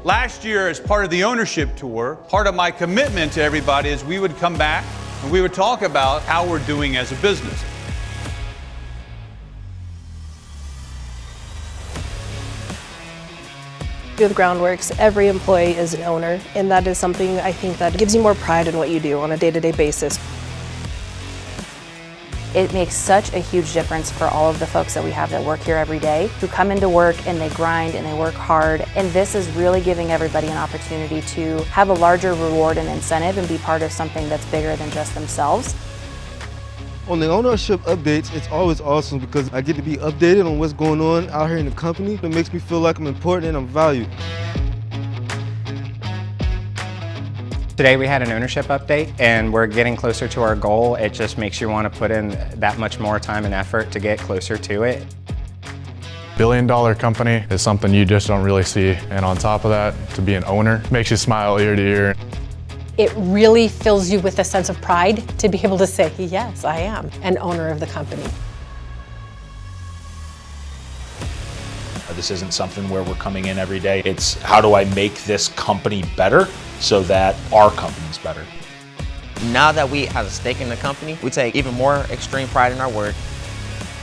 Last year, as part of the ownership tour, part of my commitment to everybody is we would come back and we would talk about how we're doing as a business. With Groundworks, every employee is an owner, and that is something I think that gives you more pride in what you do on a day-to-day basis. It makes such a huge difference for all of the folks that we have that work here every day, who come into work and they grind and they work hard. And this is really giving everybody an opportunity to have a larger reward and incentive and be part of something that's bigger than just themselves. On the ownership updates, it's always awesome because I get to be updated on what's going on out here in the company. It makes me feel like I'm important and I'm valued. Today we had an ownership update and we're getting closer to our goal. It just makes you want to put in that much more time and effort to get closer to it. $1 billion company is something you just don't really see. And on top of that, to be an owner makes you smile ear to ear. It really fills you with a sense of pride to be able to say, yes, I am an owner of the company. This isn't something where we're coming in every day. It's how do I make this company better so that our company's better. Now that we have a stake in the company, we take even more extreme pride in our work.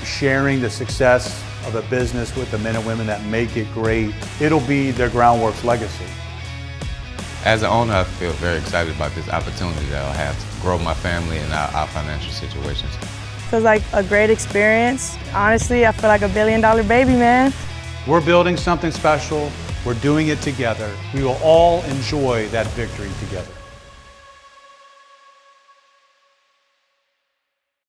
Sharing the success of a business with the men and women that make it great, it'll be their Groundworks legacy. As an owner, I feel very excited about this opportunity that I'll have to grow my family and our financial situations. Feels like a great experience. Honestly, I feel like $1 billion baby, man. We're building something special. We're doing it together. We will all enjoy that victory together.